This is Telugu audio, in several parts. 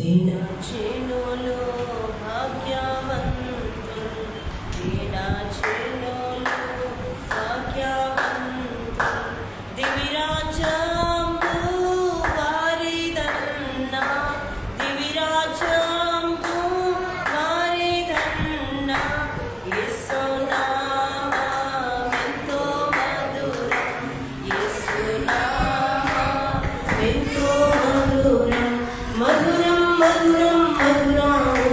దీనాచేనులో భాగ్యవంతులు, దీనాచేనులో భాగ్యవంతులు, దివిరాజంబు వారిదన్న, దివిరాజంబు వారిదన్న, యేసు నామమెంతో మధురం, యేసు నామమెంతో మధురం, మధురం మధురం మధురము,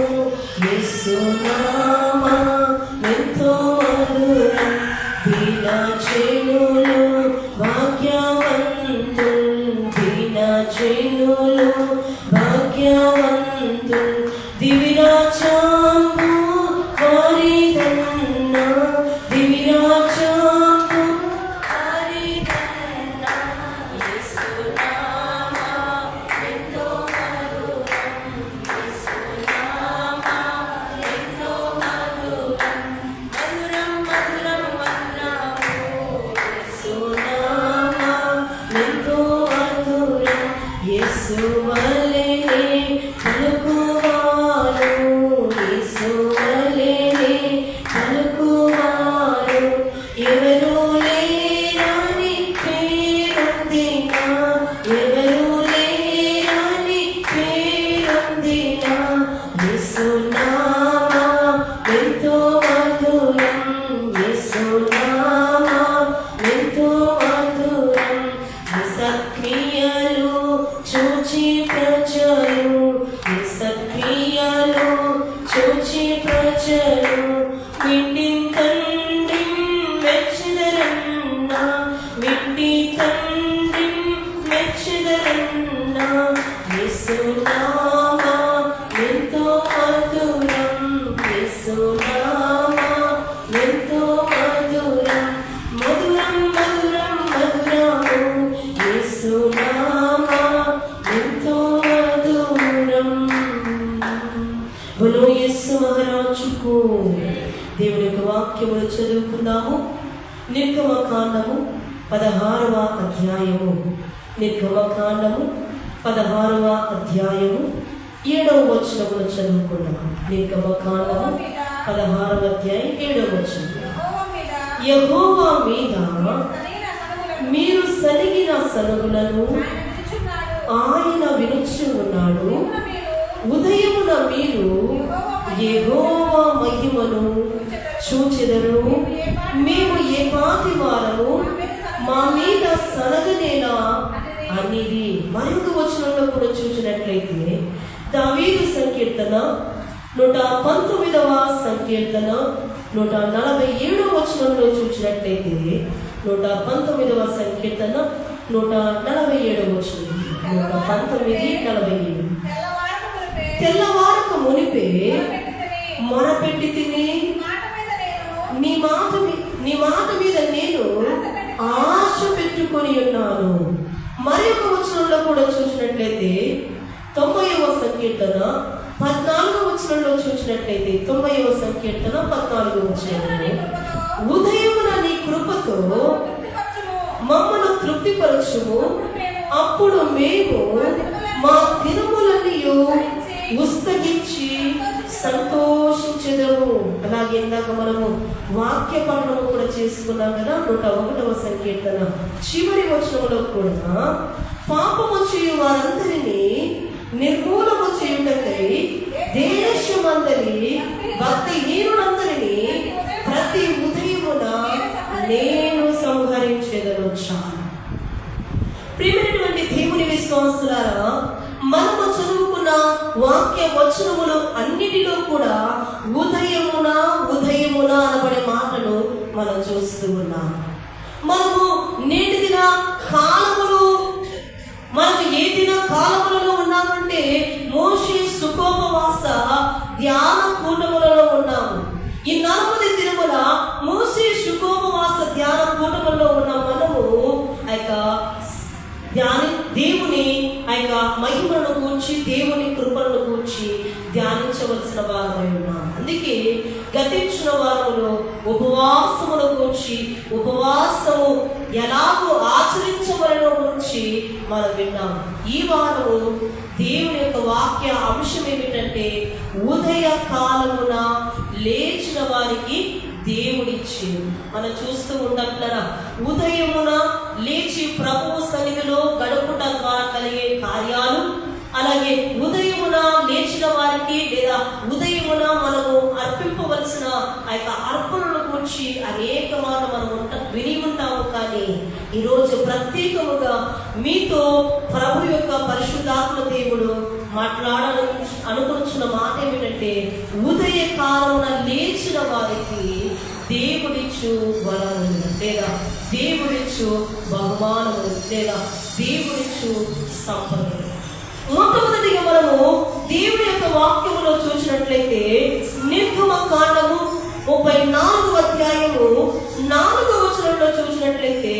యేసు నామమెంతో మధురం. దీనాచేనులో భాగ్యవంతులు, దీనాచేనులో భాగ్యవంతులు, దివిరాజంబు వారిదన్న, దివిరాజంబు వారిదన్న, యేసు నామమెంతో మధురం, యేసు నామమెంతో మధురం, మధురం మధురం మధురము, యేసు నామమెంతో మధురం. యేసు వలెనే పలుకువారు, యేసు వలెనే పలుకువారు, ఎవరు లేరని పేరొందినా, ఎవరు లేరని పేరొందినా, యేసు నామమెంతో మధురం, యేసు నామమెంతో మధురం. సక్రియలు చూచి ప్రజలు, సక్రియలు చూచి ప్రజలు, వింటి తండ్రి మెచ్చదరన్న, వింటి తండ్రి మెచ్చదరన్న, యేసు నామమెంతో మధురం, యేసు నామమెంతో మధురం, మధురం మధురం మధురము, యేసు నామమెంతో మధురం. బలో యేసు మహారాజుకు. దేవుని యొక్క వాక్యములు చదువుకున్నాము. నిర్గమకాండము 16వ అధ్యాయము, నిర్గమకాండము 16వ అధ్యాయము 7వ వచనమును చదువుకున్నాము. నిర్గమకాండము 16వ అధ్యాయం 7వ వచనం. యెహోవా మీద మీరు సలిగిన సనుగులను ఆయన వినుచు ఉన్నాడు. ఉదయమున మీరు యెహోవా మహిమను చూచెదరు. మేము ఏ పాటి వారము, మా మీద సనగనేలా అనిది. మరొక వచనంలో కూడా చూసినట్లయితే దావీదు సంకీర్తన 119వ సంకీర్తన 147వ వచనంలో చూసినట్లయితే 119వ సంకీర్తన 147వ వచనం, 119:47. తెల్లవారక మునిపే మొరపెట్టి తిని, నీ మాట మీద నేను ఆశ పెట్టుకొని ఉన్నాను. మరి ఒక వచనంలో కూడా చూసినట్లయితే 90వ సంకీర్తన 14వ వచనంలో చూసినట్లయితే 90వ సంకీర్తన 14వ వచనంలో, ఉదయమున నీ కృపతో మమ్మను తృప్తిపరచుము, అప్పుడు మేము మా దినములన్నీ ఉస్తగించి సంతోషించెదము. అలాగే ఇందాక మనము వాక్య పఠనము కూడా చేసుకున్నాం కదా. 101వ సంకీర్తన చివరి వచనంలో కూడా, పాపము చేయు వారందరినీ నిర్మూలము చేయుటకై దేశమందరి భక్తిహీనులందరినీ ప్రతి ఉదయమున నేను సంహరించెదను. చాలు ప్రియమైనటువంటి దేవుని విశ్వాసులారా, మనము చదువుకున్న వాక్య వచనములు అన్నిటిలో కూడా ఉదయమున ఉదయమున అనబడే మాటలు మనం చూస్తూ ఉన్నాం. మనము నేటి దిన కాలములు, మనకు ఏ దిన కాలములలో ఉన్నామంటే మోషే సుఖోపవాస ధ్యాన కూటములలో ఉన్నాము. ఈ 40 దినముల మోషే సుఖోపవాస ధ్యాన కూటములలో ఉన్న మనము దేవుని మహిమను కూర్చి, దేవుని కృపను కూర్చి ధ్యానించవలసిన వారమై ఉన్నాం. అందుకే గతించిన వారములో ఉపవాసమును కూర్చి, ఉపవాసము ఎలాగో ఆచరించవలనో గురించి మనం విన్నాం. ఈ వారము దేవుని యొక్క వాక్య అంశ కాలమున లేచిన వారికి దేవుడిచ్చి. మనం చూస్తూ ఉండట్లరా, ఉదయమున లేచి ప్రభువు సన్నిధిలో గడుపుట ద్వారా కలిగే కార్యాలు, అలాగే ఉదయమున లేచిన వారికి లేదా ఉదయమున మనము అర్పింపవలసిన ఆ యొక్క అర్పణల గురించి అనేక వారు మనం విని ఉంటాము. కానీ ఈరోజు ప్రత్యేకముగా మీతో ప్రభు యొక్క పరిశుద్ధాత్మ దేవుడు మాట్లాడాలని అనుకుంటున్న మాట ఏమిటంటే, ఉదయ కాలమున లేచిన వారికి దేవుడిచ్చు వరములు లేదా దేవుడిచ్చు బహుమానములు లేదా దేవుడిచ్చు సంపదలు. మొట్టమొదటిగా మనము దేవుడి యొక్క వాక్యములో చూసినట్లయితే నిర్గమకాండము 34వ అధ్యాయము 4వ వచనంలో చూసినట్లయితే,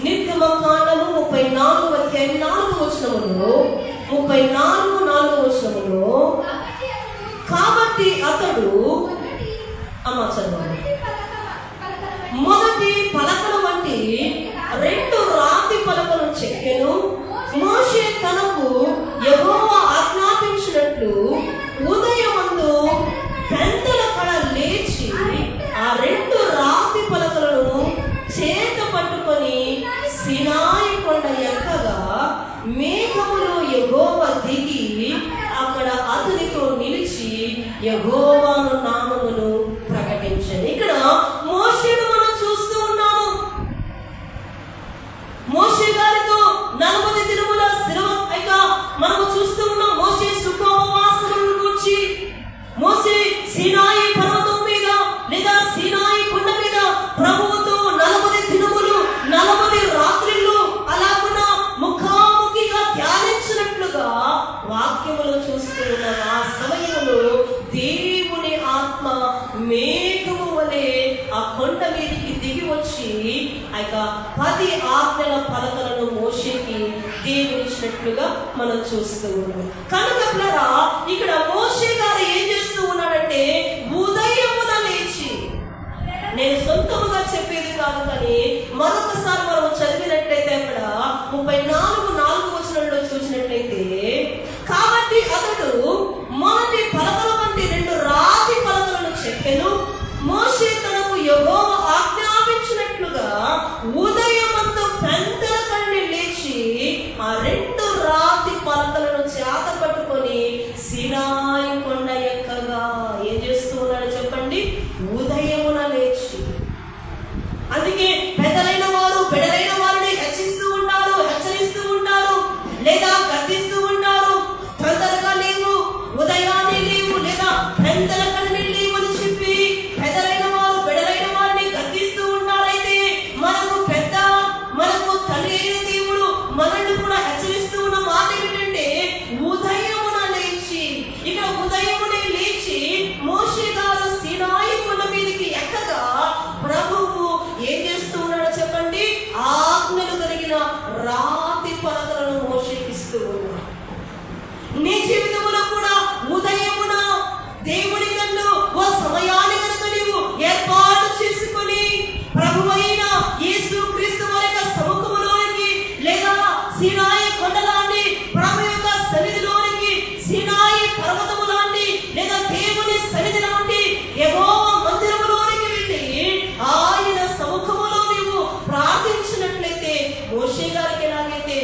నిర్గమకాండము 34వ అధ్యాయం 4వ వచనములో 34వ వచనములో, కాబట్టి అతడు మొదటి పలకల వంటి 2 రాతి పలకలను చెక్కెను. మోషే తనకు యెహోవా ఆజ్ఞాపించినట్లు ఉదయమందు పెందల కడ లేచి ఆ 2 రాతి పలకలను చేత పట్టుకొని సినాయి కొండ ఎక్కగా మేఘములో యెహోవా దిగి అక్కడ అతనితో నిలిచి యెహోవాను నామమును ప్రకటించాడు. ఇక్కడ మోషేను మనం చూస్తూ ఉన్నాము. మోషే గారితో 40 దినముల శ్రమ మనము చూస్తూ ఉన్నాం. మోషే సుఖోపవాసములను గురించి, మోషే సీనాయి పర్వతం మీద లేదా సీనాయి కొండ మీద ప్రభువుతో 40 దినములు 40 రాత్రిళ్ళు అలాగున ముఖాముఖిగా ధ్యానించినట్లుగా వాక్యములో చూస్తూ ఉన్నాం. ఆ సమయంలో దేవుని ఆత్మ మేఘము వలె ఆ కొండ మీదకి దిగి వచ్చి ఆ 10 ఆజ్ఞల పలకలను మోషేకి దేవుడిచ్చినట్లుగా మనం చూస్తూ ఉన్నాం. కనుక ఇక్కడ మోషే గారు ఏం చేస్తూ ఉన్నాడంటే, ఉదయమున లేచి, నేను సొంతముగా చెప్పేది కాదు కానీ మరొకసారి మనం చదివినట్లయితే అక్కడ 34 వచనంలో చూసినట్లయితే, కాబట్టి అతడు మొదటి పలకల వంటి 2 రాతి పలకలను చెక్కెను. మోషే తనకు యెహోవా ఆజ్ఞాపించినట్లుగా ఉదయమందు పెందల కడని లేచి ఆ 2 రాతి పలకలను చేత పట్టుకొని సినాయి కొండ ఎక్కగా ఏం చేస్తూ ఉన్నాడు చెప్పండి? ఉదయమున లేచి. అందుకే పెద్దలైన వారు బిడ్డలైన వారిని హెచ్చరిస్తూ ఉంటారు లేదా గద్దిస్తూ ఉంటారు. తొందరగా లేవు, ఉదయాన్నే లేవు లేదా పెందల కడని లేవు అని చెప్పి పెద్దలైన వారు బిడ్డలైన వారిని గద్దిస్తూ ఉంటారైతే మనకు తండ్రి అయిన దేవుడు మనల్ని కూడా హెచ్చరిస్తూ ఉన్న మాట ఏమిటంటే, ఉదయమున లేచి. ఇక ఉదయమునే లేచి మోషే గారు సీనాయి కొండ మీదకి ఎక్కగా ప్రభువు ఏం చేస్తూ ఉన్నాడో చెప్పండి? ఆజ్ఞలు కలిగిన రాతి పలకలను మోషేకి ఇస్తూ ఉన్నాడు. నీ జీవితంలో కూడా ఉదయమున దేవుని కన్ను ఓ సమయాన్ని కనుక నీవు ఏర్పాటు చేసుకుని ప్రభువైన యేసు క్రీస్తు వారి సముఖములోనికి లేదా సీనాయి కొండలాంటి ప్రభు యొక్క సన్నిధిలోనికి, సీనాయి పర్వతము లాంటి లేదా దేవుని సన్నిధి లాంటి యెహోవా మందిరములోనికి వెళ్ళి ఆయన సముఖములో నీవు ప్రార్థించినట్లయితే మోషే గారికి ఎలాగైతే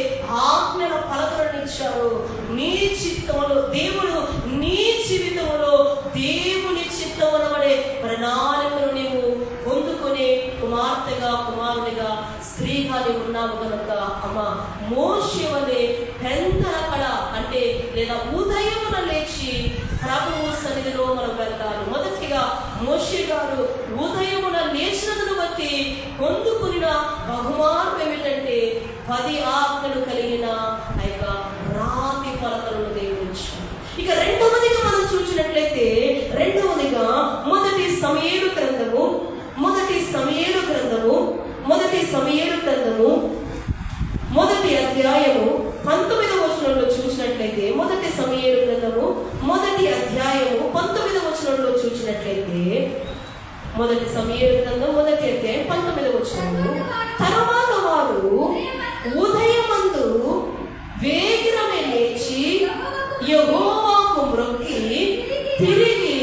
ఆజ్ఞల పలకలను ఇచ్చారు, నీ చిత్తములో దేవుడు నీ జీవితంలో దేవుని చిత్తమునబడే ప్రణాళికను నీవు పొందుకునే కుమార్తెగా కుమారునిగా స్త్రీగా నీవు ఉన్నావు కనుక అమ్మ మోషే వలె పెందల కడ అంటే లేదా ఉదయమున లేచి ప్రభువు సన్నిధిలో మనం వెళ్తారు. మొదటిగా మోషే గారు ఉదయమున లేచినందును బట్టి పొందుకున్న బహుమానం ఏమిటంటే 10 ఆజ్ఞలు కలిగిన ఆ యొక్క రాతి పలకలను దేవుడిచ్చాడు. ఇక రెండవదిగా మనం చూసినట్లయితే మొదటి సమూయేలు గ్రంథము 1వ అధ్యాయము 19వ వచనంలో చూసినట్లయితే, మొదటి సమూయేలు గ్రంథము 1వ అధ్యాయము 19వ వచనంలో చూసినట్లయితే, మొదటి సమూయేలు గ్రంథం 1వ అధ్యాయం 19వ వచనము, తరువాత వారు ఉదయమందు వేగిరమే లేచి యెహోవాకు మ్రొక్కి తిరిగి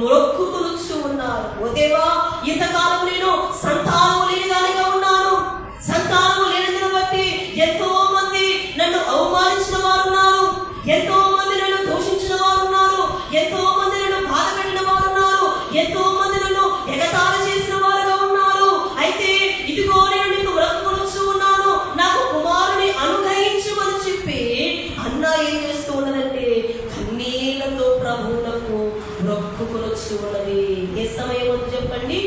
మొక్కుకొనుచు ఉన్నారు. ఓ దేవా, ఇంతకాలం నేను సంతానము లేని దానిగా ఉన్నాను. సంతానము లేనిదని బట్టి ఎంతో మంది నన్ను అవమానించిన వారు ఉన్నారు, ఎంతో మంది నన్ను దూషించిన వారు ఉన్నారు, ఎంతో మంది నన్ను బాధ పెట్టిన వారు ఉన్నారు, ఎంతో మంది నన్ను ఎగతాళి చేసిన వారుగా ఉన్నారు. అయితే ఇదిగో నేను నీకు మొక్కుకొనుచు ఉన్నాను, నాకు కుమారుని అనుగ్రహించమని చెప్పి అన్న ఏం చేస్తూ ఉన్నదంటే కన్నీళ్లతో ప్రభువులకు మొక్కుకొనుచు ఉన్నది. ఏ సమయం అని చెప్పండి?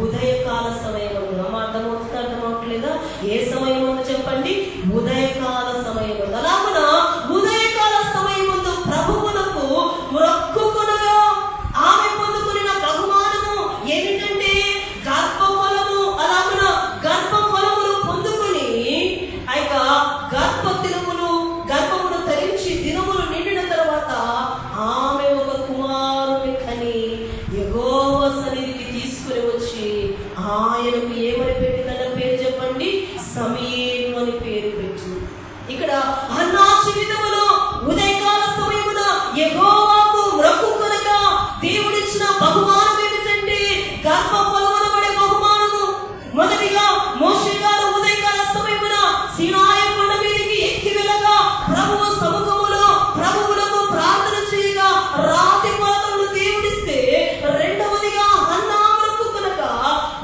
ఉదయకాల సమయం. అర్థమవుతుంది? అర్థమవట్లేదా? ఏ సమయం అని చెప్పండి? ఉదయకాల సమయం. అలాగున ఉదయకాల సమయం ప్రభువులకు మొక్కుకొనగా ఆమె పొందుకున్న బహుమానము ఏమిటంటే గర్భఫలము. అలాగున గర్భఫలములు పొందుకొని ఆ యొక్క గర్భమును ధరించి దినములు నిండిన తర్వాత ఆమె ఒక కుమారుని కని యెహోవా సన్నిధికి తీసుకుని వచ్చి ఆయనకు ఏమని పెట్టిందన్న పేరు చెప్పండి? సమీరు అని పేరు పెట్టింది. ఇక్కడ హన్నా జీవితంలో ఉదయకాల సమయమున యెహోవాకు మొక్కుకొనగా దేవుడిచ్చిన బహుమానం ఏమిటంటే గర్భఫలమనబడే బహుమానము. మొదటిగా మోషే గారు ఉదయకాల సమయమున సీనాయి కొండ మీదకి ఎక్కి వెళ్ళగా ప్రభువు సముఖములో ప్రభువులకు ప్రార్థన చేయగా రాతి పాత్రను దేవుడిస్తే, రెండవదిగా హన్నా మొక్కుకొనగా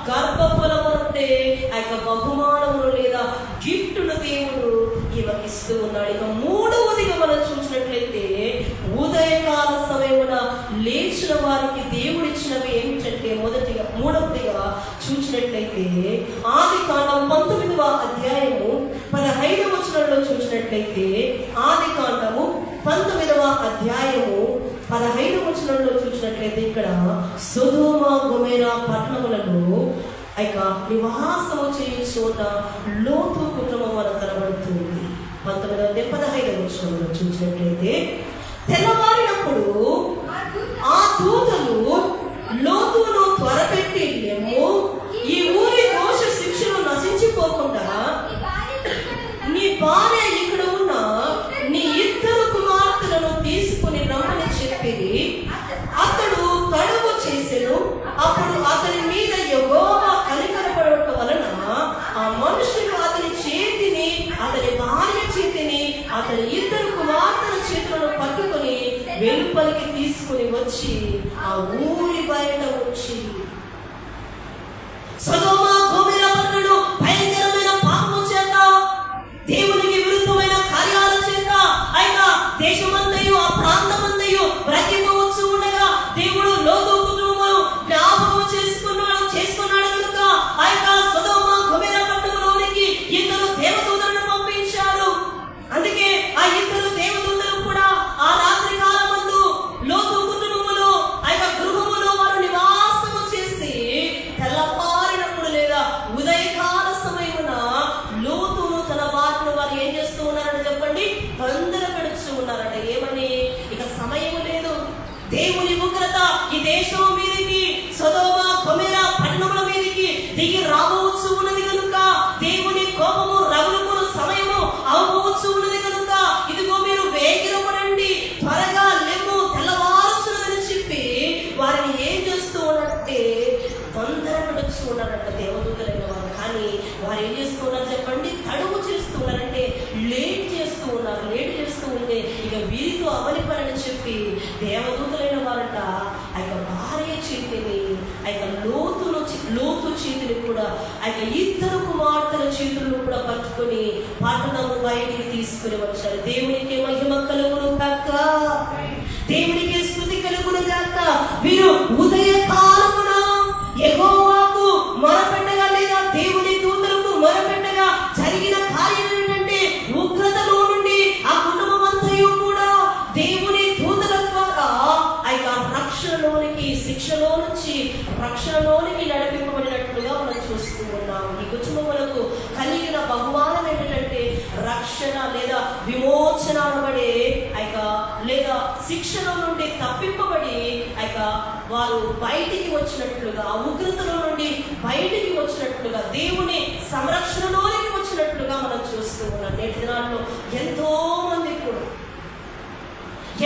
గర్భఫలము అంటే ఆ యొక్క బహుమానములు లేదా గిఫ్టును దేవుడు ఈమెకిస్తూ ఉన్నాడు. ఇక మూడవదిగా మనం చూసినట్లయితే ఉదయకాల సమయమున లేచిన వారికి దేవుడిచ్చినవి ఏమిటంటే మూడవదిగా చూసినట్లయితే ఆదికాండం 19వ అధ్యాయము 15వ వచనంలో చూసినట్లయితే ఆదికాండము 19వ అధ్యాయము 15వ వచనంలో చూసినట్లయితే ఇక్కడ సొదొమ గొమొర్రా పట్టణములలో నివాసము చేయుచున్న లోతు కుటుంబం మనకు కనబడుతుంది. 15వ వచనంలో చూసినట్లయితే తెల్లవారినప్పుడు ఆ దూతలు లోతును త్వరపెట్టి, లేము, ఈ ఊరి దోష శిక్షలు నశించిపోకుండా నీ భార్య ఇక్కడ ఉన్న నీ ఇద్దరు కుమార్తెలను తీసుకుని రమ్మని చెప్పి అతడు కడుపు చేసెను. అప్పుడు అతని మీద యెహోవా కనికరపడటం వలన ఆ మనుషులు అతని చేతిని, అతని భార్య చేతిని, అతని ఇద్దరు కుమార్తెల చేతులను పట్టుకుని వెలుపలికి తీసుకుని వచ్చి ఆ ఊరి బయట వచ్చి సొదొమ గొమొర్రా పట్టణంలో భయంకరమైన పాపము చేత, దేవునికి విరుద్ధమైన కార్యాల చేత ఆయన దేశమంతయు ఆ ప్రాంతమంతయు బ్రతికిపోవచ్చు ఉండగా దేవుడు లోతు కుటుంబం జ్ఞాపకం చేసుకున్నాడు కనుక ఆ యొక్క సొదొమ గొమొర్రా పట్టణంలోనికి ఇద్దరు దేవదూతలను పంపించాడు. అందుకే ఆ ఇద్దరు దేవదూతలు కూడా ఆ రాత్రి కాలమందు లోతు కుటుంబములో ఆ యొక్క గృహములో వారు నివాసము చేసి తెల్లవారినప్పుడు లేదా ఉదయకాల సమయమున లోతును తన భార్యను వారు ఏం చేస్తూ ఉన్నారని చెప్పండి? తొందర పెడుతూ ఉన్నారట. ఏమని? ఇక సమయం లేదు, దేవుని ఉగ్రత ఈ దేశం మీదకి సొదొమ గొమొర్రా పట్టణముల మీదకి దిగి రావచ్చు ఉన్నది కనుక, దేవుని కోపము రగులుకున్న సమయము అవవచ్చు ఉన్నది కనుక ఇదిగో మీరు వేగిరపడండి, త్వరగా లెమ్ము, తెల్లవారుచున్నదని చెప్పి వారిని ఏం చేస్తూ ఉన్నారంటే తొందర పెడుతూ ఉన్నారట దేవదూతలైన వారు. కానీ వారు ఏం చేస్తూ ఉన్నారు చెప్పండి? తడుము చేస్తూ ఉన్నారంటే లేట్ చేస్తూ ఉన్నారు. లేట్ చేస్తూ ఉంటే ఇక వీరితో అవలిపడని చెప్పి దేవదూతలైన వారట ఆ యొక్క భార్య చేతిని, ఆ యొక్క లోతు చేతిని కూడా, ఆ యొక్క ఇద్దరు కుమార్తెల చేతులను కూడా పట్టుకొని పట్టణము బయటికి తీసుకుని వచ్చారు. దేవునికి మహిమ కలుగును గాక, దేవునికి స్తుతి కలుగును గాక. వీరు ఉదయకాలమున యెహోవాకు మొరపెట్టగా లేదా దేవుని దూతలకు మొరపెట్టగా జరిగిన కార్యం ఏంటంటే ఉగ్రతలో నుండి ఆ కుటుంబం అంతయు కూడా దేవుని దూతల ద్వారా ఆ యొక్క రక్షణలోనికి, శిక్షలో నుంచి రక్షణలోనికి నడిపింపబడినట్లుగా మనం చూస్తూ ఉన్నాం. ఈ కుటుంబములకు కలిగిన బహుమానం ఏంటంటే రక్షణ లేదా విమోచన అనబడే లేదా శిక్షణ నుండి తప్పింపబడి వారు బయటికి వచ్చినట్లుగా, ఉగ్రతలో నుండి బయటికి వచ్చినట్లుగా, దేవుని సంరక్షణలోనికి వచ్చినట్లుగా మనం చూస్తూ ఉన్నాం. నేటి దినాల్లో ఎంతో మంది కూడా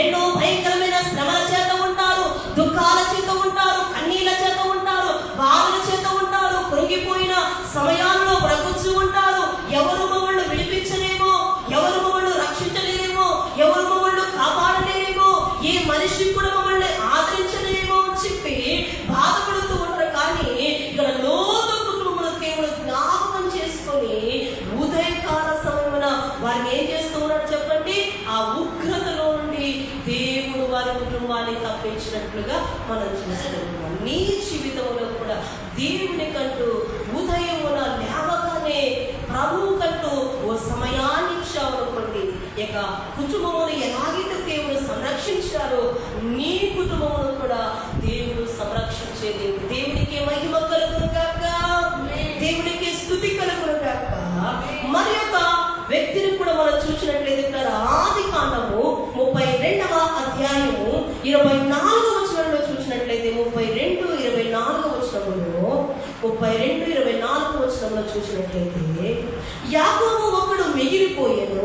ఎన్నో భయంకరమైన శ్రమల చేత ఉంటారు, దుఃఖాల చేత ఉంటారు, కన్నీళ్ళ చేత ఉంటారు, బాధల చేత ఉంటారు, కృంగిపోయిన సమయాల్లో బ్రతుకుతూ ఉంటారు. ఎవరు మమ్మల్ని విడిపించలేమో, ఎవరు మమ్మల్ని రక్షించలేరేమో, ఎవరు మమ్మల్ని కాపాడలేరేమో, ఏ మనిషి కూడా మమ్మల్ని ఆదరించలేమో అని చెప్పి బాధపడుతూ ఉంటారు. కానీ ఇక్కడ లోక కుటుంబంలో కేవలం జ్ఞాపకం చేసుకొని ఉదయకాల సమయమున వారిని ఏం చేస్తూ ఉన్నాడు చెప్పండి? ఆ ఉగ్రతలో నుండి దేవుడు వారి కుటుంబాన్ని తప్పించినట్లుగా మనం చూస్తున్నాం. నీ జీవితంలో కూడా దేవుని కంటూ ఉదయమున లేవగానే ప్రభువు కంటూ ఓ సమయాన్ని ఇచ్చామనుకోండి, ఇక కుటుంబమును ఎలాగైతే దేవుడు సంరక్షించారో నీ కుటుంబమును కూడా దేవుడు సంరక్షించే దేవుడు. దేవునికి మహిమ కలుగును గాక, దేవునికి స్తుతి కలుగును గాక. మరి యొక్క వ్యక్తిని కూడా మనం చూసినట్లయితే ఆదికాండము 32వ అధ్యాయము 24వ వచనంలో చూసినట్లయితే 32:24 వచనంలో 32:24 వచనంలో చూసినట్లయితే యాకోబు ఒకడు మిగిలిపోయెను,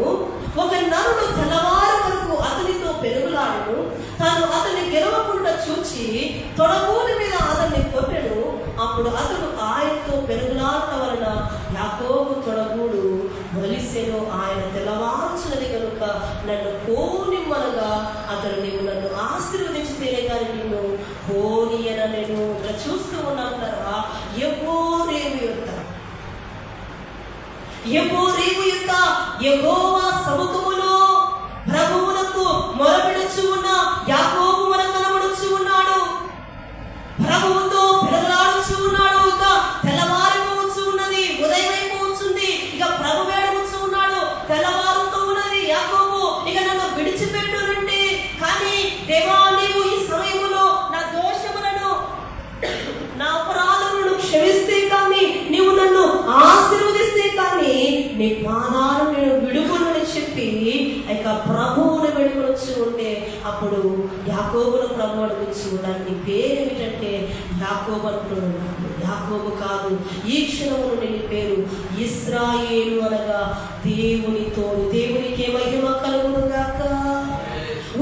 ఒక నరుడు తెల్లవారు వరకు అతనితో పెరుగులాడెను, తాను అతన్ని గెలవకుండా చూచి తొడగూడి మీద అతన్ని కొట్టెను. అప్పుడు అతడు ఆయనతో పెరుగులాట వలన యాకోబు తొడగూడు బలిసెను. ఆయన తెల్లవారుచున్నది కనుక నన్ను పోనిమ్మనగా అతడు నీవు నన్ను ఆశీర్వదించితేనే కానీ నిన్ను పోనీయనను. ఇలా చూస్తూ ఉన్నాం కదా, యెహోవా యెహోవా సముఖములో ప్రభువునకు మొరపెడుచు ఉన్న యాకోబు మనకు కనబడుచు ఉన్నాడు, ప్రభువుతో పెరగలాడుచు ఉన్నాడు. ఇక తెల్లవారిపోవచ్చు ఉన్నది, ఉదయమైపోవచ్చుంది, ఇక ప్రభు వేడవచ్చు ఉన్నాడు, తెల్లవారుతో ఉన్నది. యాకోబు ఇక నన్ను విడిచిపెట్టునంటే, కానీ దేవా నీవు ఈ సమయములో నా దోషములను నా అపరాధములను క్షమిస్తే కానీ, నీవు నన్ను ఆశీర్వదిస్తే కానీ నీ పాదాలను నేను విడుకునని చెప్పి ఇక ప్రభువును విడుకొనొచ్చి ఉంటే, అప్పుడు యాకోబును ప్రభు అడుగుచ్చి ఉన్నాడు, నీ పేరేమిటంటే యాకోబు అంటున్నాడు. యాకోబు కాదు, ఈ క్షణమును నీ పేరు ఇశ్రాయేలు అనగా దేవునితో. దేవునికి మహిమ కలుగును గాక.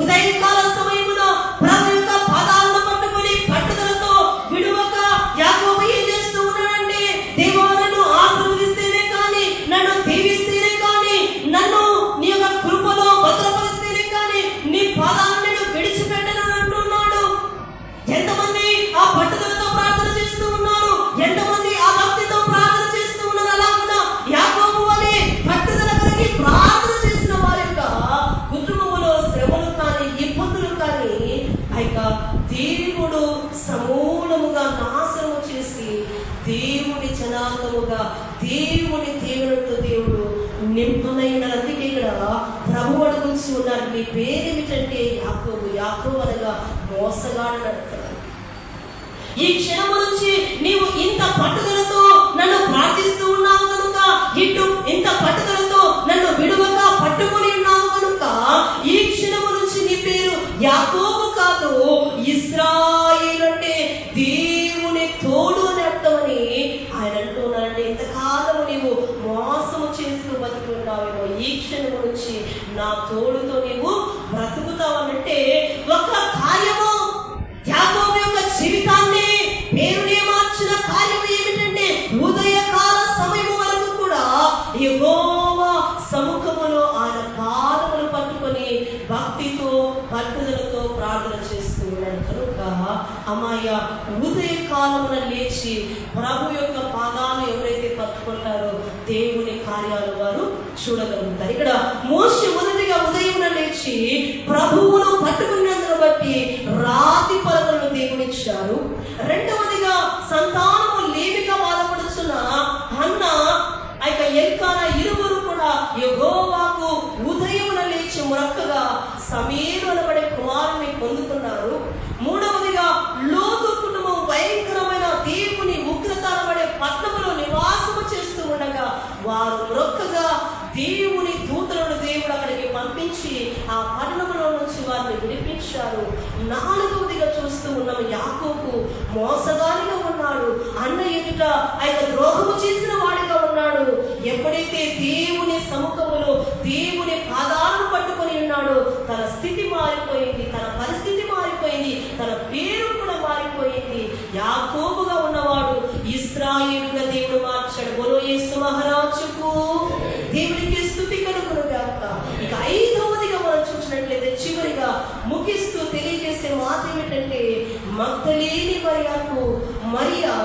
ఉదయకాల సమయమున ప్రభు యొక్క పాదాలను పట్టుకొని పట్టుదలతో విడువక యాకోబు ఏం చేస్తూ ఉన్నాడంటే, దేవా నన్ను ఆశీర్వదిస్తేనే కానీ, నన్ను దీవిస్తేనే కానీ, నన్ను నీ యొక్క కృపలో భద్రపరిస్తేనే కానీ నీ పాదాలను నేను విడిచిపెట్టను అంటున్నాడు. ఎంతమంది ఆ పట్టుదలతో ప్రార్థన చేస్తూ ఉన్నారు, ఎంతమంది ఆ భక్తితో ప్రార్థన చేస్తూ ఉన్నారు. అలాగున యాకోబు వలె పట్టుదల కలిగి ప్రార్థన చేసిన వారి యొక్క కుటుంబంలో శ్రమలు కానీ ఇబ్బందులు కానీ దేవుడు సమూలముగా నాశనము చేసి దేవుని జనాంగముగా దేవుని దేవునితో దేవుడు నింపనైన. అందుకే ఇక్కడ ప్రభు అడుగుతూ ఉన్నారు, నీ పేరేమిటంటే యాకోబు. యాకోబు అనగా మోసగాడని. ఈ క్షణము నుంచి నీవు ఇంత పట్టుదలతో నన్ను ప్రార్థిస్తూ ఉన్నావు కనుక, ఇంత పట్టుదలతో నన్ను విడువక పట్టుకొని ఉన్నావు కనుక, ఈ క్షణము నుంచి నీ పేరు యాకోబు కాదు, ఇశ్రాయేలు అంటే దేవుని తోడు అని అర్థమని ఆయన అంటున్నారంటే, ఇంతకాలము నీవు మోసము చేస్తూ బతుకున్నావేమో, ఈ క్షణము నుంచి నా తోడుతో నీవు బ్రతుకుతావనంటే ఒక కార్యము. యాకోబు యొక్క జీవితాన్ని పేరునే మార్చిన కార్యం ఏమిటంటే, ఉదయకాల సమయం వరకు కూడా యెహోవా సముఖములో ఆయన పాదములు పట్టుకొని భక్తితో పట్టుదలతో ప్రార్థన చేస్తూ ఉన్నాడు కనుక అమ్మాయ ఉదయకాలమున లేచి ప్రభు యొక్క పాదాలు ఎవరైతే పట్టుకుంటారో దేవుని కార్యాలు వారు చూడగలుగుతారు. ఇక్కడ మోషే మొదటిగా ఉదయమున లేచి ప్రభువును పట్టుకున్నందును బట్టి రాతి పలకలను దేవునిచ్చారు. రెండవదిగా సంతానము లేమిగా బాధపడుతున్న హన్న ఎల్కానా ఇరువురు కూడా యెహోవాకు ఉదయమున లేచి మొరక్కగా సమీరు అనబడే కుమారుని పొందుకున్నారు. మూడవదిగా లోతు కుటుంబం భయంకరమైన దేవుని ఉగ్రత అనబడే పట్టణములో నివాసము చేస్తూ ఉండగా వారు మొరక్కగా దేవుని దూతలను దేవుడు అక్కడికి పంపించి ఆ పట్టణములో నుంచి వారిని విడిపించారు. నాలుగవదిగా చూస్తూ ఉన్నాము, యాకోబు మోసగానిగా ఉన్నాడు, అన్న ఎదుట ఆయన ద్రోహము చేసిన వాడిగా ఉన్నాడు. ఎప్పుడైతే దేవుని సముఖములో దేవుని పాదాలను పట్టుకొని ఉన్నాడో తన స్థితి మారిపోయింది, తన పరిస్థితి మారిపోయింది, తన పేరు మాట ఏమిటంటే, మగ్దలేని మరియా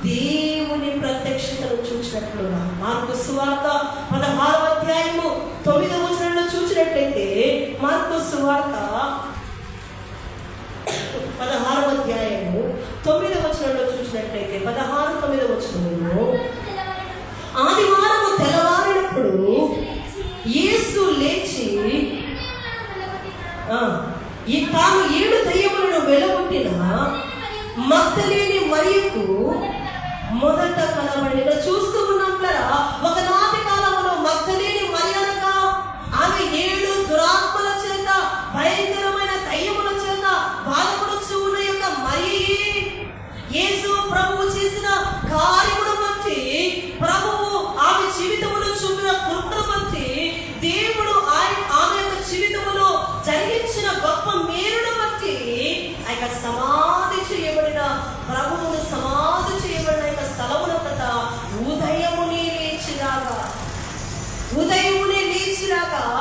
దేవుని ప్రత్యక్షతను చూసినట్లుగా. మార్కు సువార్త 16వ అధ్యాయము 9వ వచనంలో చూసినట్లయితే, మార్కు సువార్త 16వ అధ్యాయము 9వ వచనంలో చూసినట్లయితే, 16-9వ వచనంలో, ఆదివారము తెల్లవారినప్పుడు యేసు లేచి తాను 7 దయ్యములను వెళ్ళగొట్టిన మగ్దలేని మరియకు మొదట కనబడిన. చూస్తూ ఉన్నాం కదా, ఒకనాటి కాలంలో మగ్దలేని మరియనక ఆమె 7 దురాత్మల చేత, భయంకరమైన దయ్యముల చేత బాధపడుచు ఉన్న యొక్క మరియే యేసు ప్రభువు చేసిన కార్యమును బట్టి, ప్రభువు ఆమె జీవితములో చూపిన కృపను బట్టి, దేవుడు ఆమె యొక్క జీవితములో జరిగించిన గొప్ప మేలును బట్టి, ఆ యొక్క సమాధి చేయబడిన ప్రభువును సమాధి చేయబడిన యొక్క స్థలముల కథ ఉదయమునే లేచిరాగా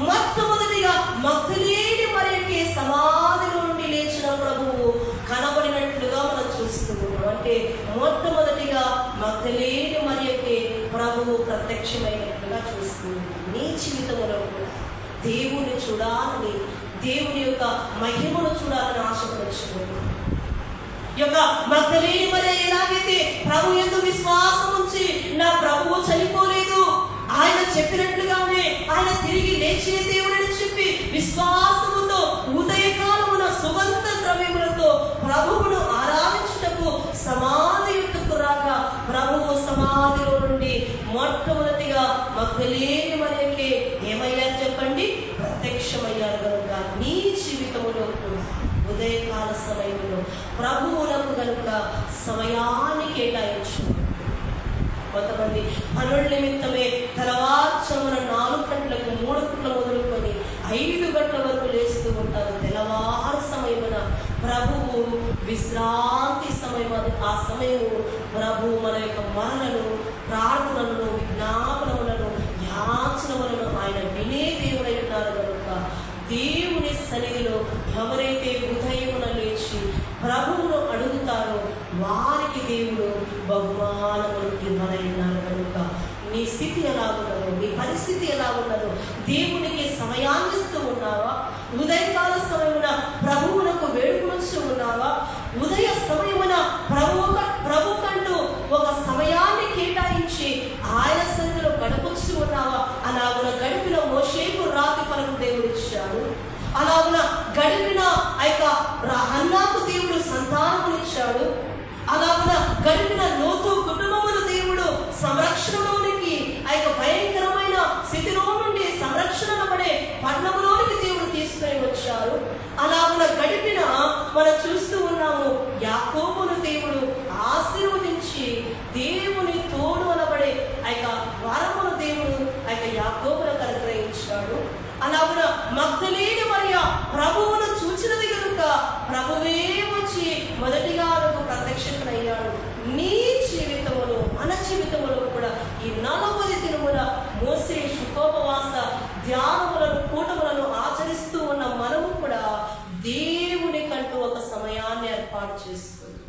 మొట్టమొదటిగా మగ్దలేని మరియకి సమాధిలో నుండి లేచిన ప్రభువు కనబడినట్లుగా మనం చూస్తూ ఉన్నాం. అంటే మొట్టమొదటిగా మగ్దలేని మరియకి ప్రభువు ప్రత్యక్షమైనట్లుగా చూస్తూ ఉన్నాం. నీ జీవితంలో కూడా దేవుని చూడాలని, దేవుని యొక్క మహిమను చూడాలని ఆశపడుచుకున్నాం. యొక్క మగ్దలేని మరియ ఎలాగైతే ప్రభు యందు విశ్వాసం ఉంచి, నా ప్రభువు చనిపోలేదు, ఆయన చెప్పినట్లుగానే ఆయన తిరిగి లేచే దేవుడని చెప్పి విశ్వాసముతో ఉదయకాలమున సుగంధ ద్రవ్యములతో ప్రభువును ఆరాధించుటకు సమాధి యుద్ధకు రాగా, ప్రభువు సమాధిలో నుండి మొట్టమొదటిగా మగ్దలేని మరియకి ఏమయ్యారు చెప్పండి? ప్రత్యక్షమయ్యారు. కనుక నీ జీవితంలో కూడా ఉదయకాల సమయంలో ప్రభువులకు కనుక సమయాన్ని కేటాయించు. కొంతమంది పనుల నిమిత్తమే తెల్లవారుజామున 4 గంటలకు 3 గంటల మొదలుకొని 5 గంటల వరకు లేస్తూ ఉంటారు. తెల్లవారు సమయమున ప్రభువు విశ్రాంతి సమయం. ఆ సమయము ప్రభువు మన యొక్క మరణను, ప్రార్థనలను, విజ్ఞాపనములను, యాచనములను ఆయన వినే దేవుడై ఉన్నారు. కనుక దేవుని సన్నిధిలో ఎవరైతే ఉదయమున లేచి ప్రభువును అడుగుతారో వారికి దేవుడు బహుమానములు ఇవ్వనన్నారు. కనుక నీ స్థితి ఎలా ఉన్నదో, నీ పరిస్థితి ఎలా ఉన్నదో, దేవునికి సమయాన్ని ఇస్తూ ఉన్నావా? ఉదయకాల సమయమున ప్రభువునకు వేడుకొనుచు ఉన్నావా? ఉదయ సమయమున ప్రభు కంటూ ఒక సమయాన్ని కేటాయించి ఆయన సన్నిధిలో గడపొచ్చు ఉన్నావా? అలాగున గడిపిన మోషేకు రాతి పలుకు దేవుడు ఇచ్చాడు. అలాగున గడిపిన ఆ యొక్క హన్నాకు దేవుడు సంతానమునిచ్చాడు. అలాగున గడిపిన లోతు కుటుంబమును దేవుడు సంరక్షణలోనికి, ఆ యొక్క భయంకరమైన స్థితిలో నుండి సంరక్షణ పడే పట్టణంలోనికి దేవుడు తీసుకొని వచ్చారు. అలాగున గడిపిన మనం చూస్తూ ఉన్నాము, యాకోబును దేవుడు ఆశీర్వదించి దేవుని తోడు అనబడే ఆ యొక్క వరమును దేవుడు ఆ యొక్క యాకోబులకు అనుగ్రహించాడు. అలాగున మగ్దలేని మరియ ప్రభువును చూచినది కనుక ప్రభువే వచ్చి మొదటిగా ప్రత్యక్షతనయ్యాడు. నీ జీవితంలో, మన జీవితంలో కూడా ఈ 40 దినముల మోసే శుకోపవాస ధ్యానములను, కూటములను ఆచరిస్తూ ఉన్న మనము కూడా దేవుని కంటూ ఒక సమయాన్ని ఏర్పాటు చేసుకుంది.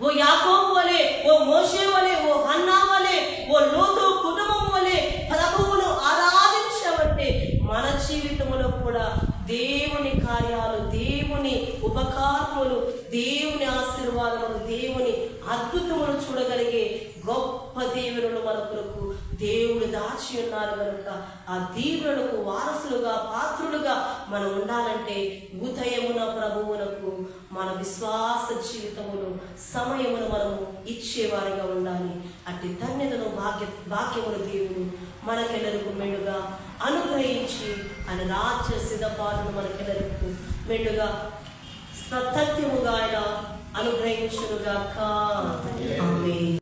ఓ యాకోబు వలె, ఓ మోషే వలె, ఓ హన్నా వలె, ఓ లోతు కుటుంబం వలె ప్రభువును ఆరాధించామంటే మన జీవితంలో కూడా దేవుని కార్యాలు, దేవుని ఉపకారములు, దేవుని ఆశీర్వాదములు, దేవుని అద్భుతములు చూడగలిగే గొప్ప దీవెనలు మన కొరకు దేవుడు దాచి ఉన్నారు. కనుక ఆ దీవెనలకు వారసులుగా, పాత్రులుగా మనం ఉండాలంటే ఉదయమున ప్రభువునకు మన విశ్వాస జీవితములు, సమయమును మనము ఇచ్చేవారిగా ఉండాలి. అట్టి ధన్యతను, భాగ్యమును దేవుడు మనకెల్లరకు మెండుగా అనుగ్రహించి ఆయన రాజ్య సిద్ధపాటును మనకెల్లరకు మెండుగా సత్యముగా ఆయన అనుగ్రహించునుగాక. ఆమేన్.